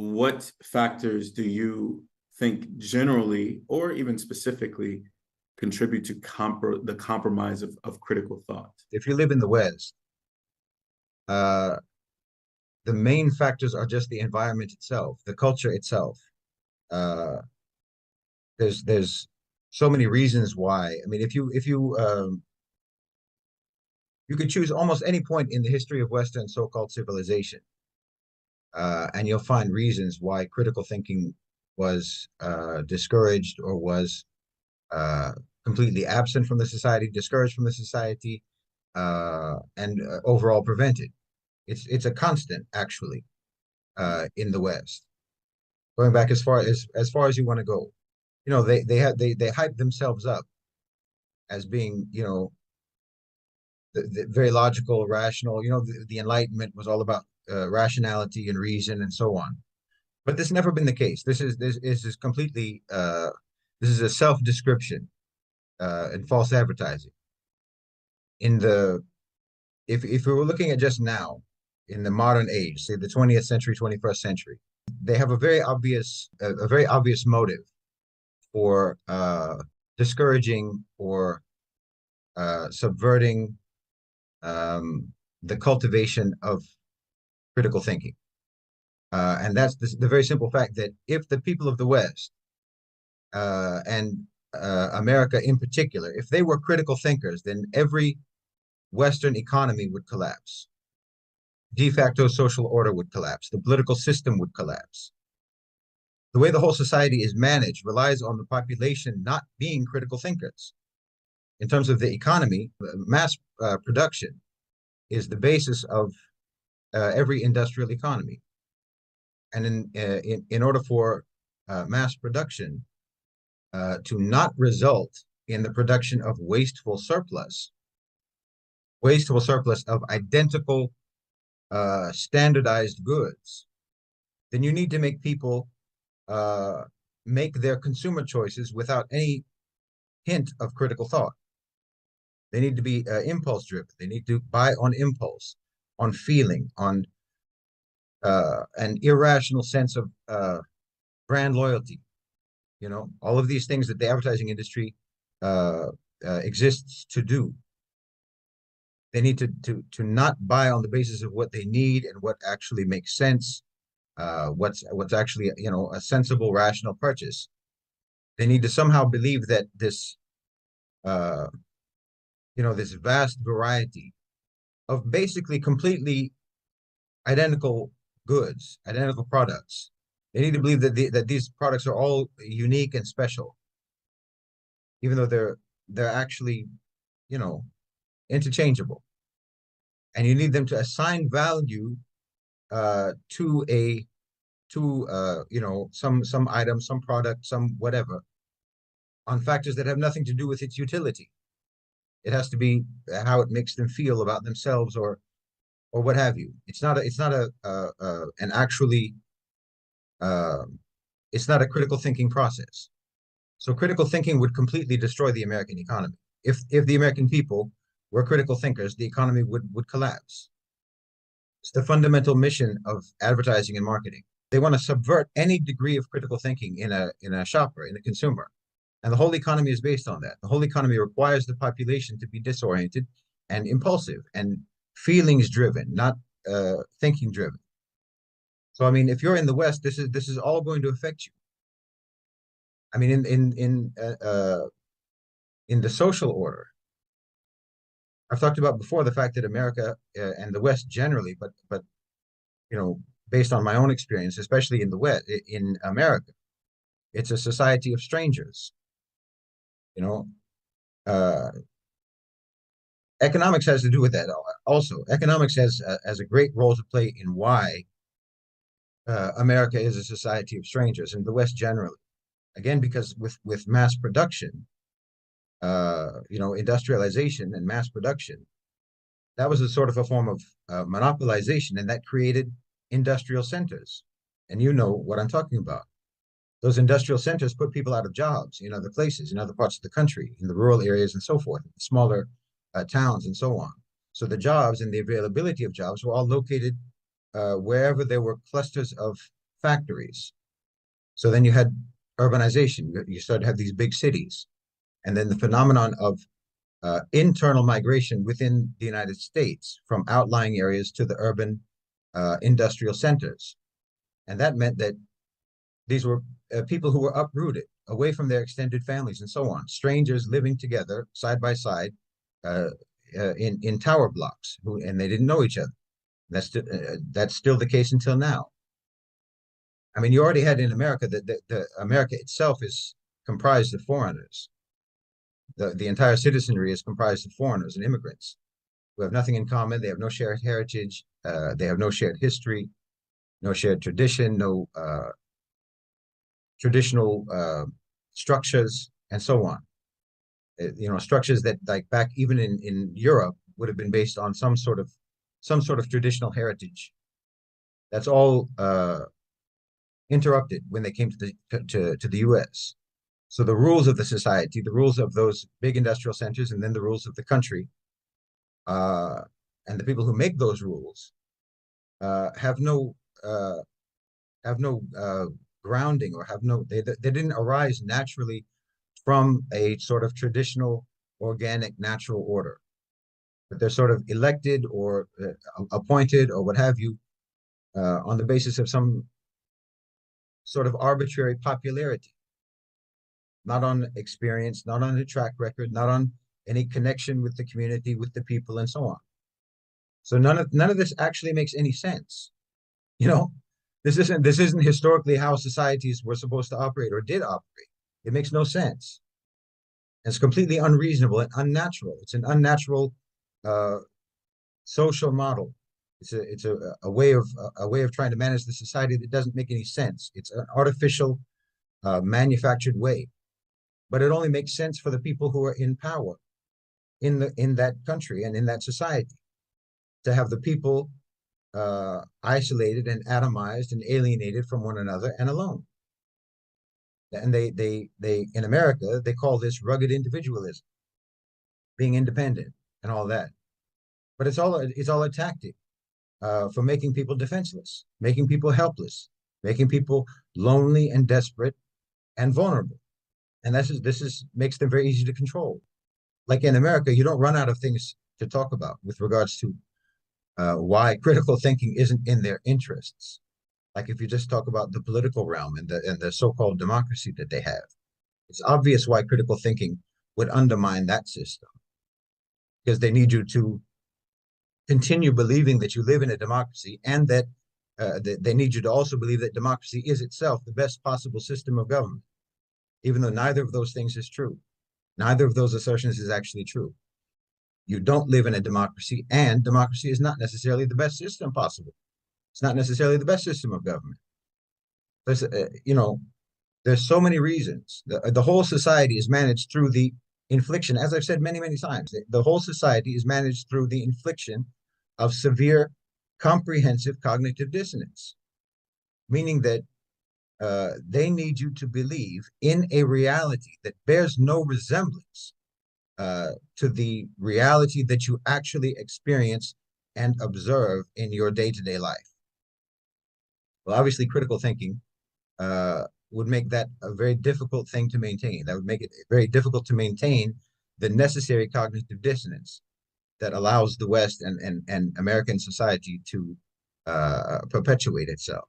what factors do you think generally or even specifically contribute to the compromise of critical thought? If you live in the West, the main factors are just the environment itself, the culture itself. Uh, there's so many reasons why. I mean, if you could choose almost any point in the history of Western so-called civilization, and you'll find reasons why critical thinking was discouraged or was completely absent from the society, discouraged from the society, and overall prevented. It's a constant, actually, in the West, going back as far as you want to go. You know, they hype themselves up as being, the very logical, rational. You know, the Enlightenment was all about rationality and reason and so on. But this has never been the case. This is completely this is a self-description and false advertising. If we were looking at just now, in the modern age, say the 20th century, 21st century, they have a very obvious motive for discouraging or subverting the cultivation of critical thinking. And that's the very simple fact that if the people of the West and America in particular, if they were critical thinkers, then every Western economy would collapse. De facto social order would collapse. The political system would collapse. The way the whole society is managed relies on the population not being critical thinkers. In terms of the economy, mass production is the basis of every industrial economy. And in order for mass production to not result in the production of wasteful surplus of identical standardized goods, then you need to make people make their consumer choices without any hint of critical thought. They need to be impulse driven. They need to buy on impulse, on feeling, on an irrational sense of brand loyalty. You know, all of these things that the advertising industry exists to do. They need to not buy on the basis of what they need and what actually makes sense, what's actually, a sensible, rational purchase. They need to somehow believe that this this vast variety of basically completely identical goods, identical products. They need to believe that these products are all unique and special, even though they're actually, interchangeable. And you need them to assign value to some item, some product, some whatever, on factors that have nothing to do with its utility. It has to be how it makes them feel about themselves or what have you. It's not a critical thinking process. So critical thinking would completely destroy the American economy. If the American people were critical thinkers, the economy would collapse. It's the fundamental mission of advertising and marketing. They want to subvert any degree of critical thinking in a shopper, in a consumer. And the whole economy is based on that. The whole economy requires the population to be disoriented and impulsive and feelings driven, not thinking driven. So I mean, if you're in the West, this is all going to affect you. I mean, in the social order, I've talked about before the fact that America and the West generally, but based on my own experience, especially in the West, in America, it's a society of strangers. Economics has to do with that also. Economics has a great role to play in why America is a society of strangers, and the West generally. Again, because with mass production, industrialization and mass production, that was a sort of a form of monopolization, and that created industrial centers. And you know what I'm talking about. Those industrial centers put people out of jobs in other places, in other parts of the country, in the rural areas and so forth, smaller towns and so on. So the jobs and the availability of jobs were all located wherever there were clusters of factories. So then you had urbanization. You started to have these big cities. And then the phenomenon of internal migration within the United States from outlying areas to the urban industrial centers. And that meant that these were people who were uprooted, away from their extended families and so on, strangers living together side by side in tower blocks, and they didn't know each other. That's still the case until now. I mean, you already had in America that the America itself is comprised of foreigners. The entire citizenry is comprised of foreigners and immigrants who have nothing in common. They have no shared heritage. They have no shared history, no shared tradition, no traditional structures, and so on. Structures that, like, back even in Europe, would have been based on some sort of traditional heritage. That's all interrupted when they came to the U.S. So the rules of the society, the rules of those big industrial centers, and then the rules of the country, and the people who make those rules have no grounding, or they didn't arise naturally from a sort of traditional, organic, natural order, but they're sort of elected or appointed or what have you on the basis of some sort of arbitrary popularity, not on experience, not on a track record, not on any connection with the community, with the people, and so on. So none of this actually makes any sense. This isn't historically how societies were supposed to operate or did operate. It makes no sense. It's completely unreasonable and unnatural. It's an unnatural social model. It's a way of trying to manage the society that doesn't make any sense. It's an artificial, manufactured way, but it only makes sense for the people who are in power in that country and in that society, to have the people isolated and atomized and alienated from one another and alone. And they in America, they call this rugged individualism, being independent and all that. But it's all a tactic for making people defenseless, making people helpless, making people lonely and desperate and vulnerable. And this makes them very easy to control. Like in America, you don't run out of things to talk about with regards to why critical thinking isn't in their interests. Like if you just talk about the political realm and the so-called democracy that they have, it's obvious why critical thinking would undermine that system, because they need you to continue believing that you live in a democracy, and that they need you to also believe that democracy is itself the best possible system of government, even though neither of those things is true. Neither of those assertions is actually true. You don't live in a democracy, and democracy is not necessarily the best system possible. It's not necessarily the best system of government. There's so many reasons. The whole society is managed through the infliction, as I've said many, many times, the whole society is managed through the infliction of severe, comprehensive cognitive dissonance, meaning that they need you to believe in a reality that bears no resemblance to the reality that you actually experience and observe in your day-to-day life. Well, obviously, critical thinking would make that a very difficult thing to maintain. That would make it very difficult to maintain the necessary cognitive dissonance that allows the West and American society to perpetuate itself.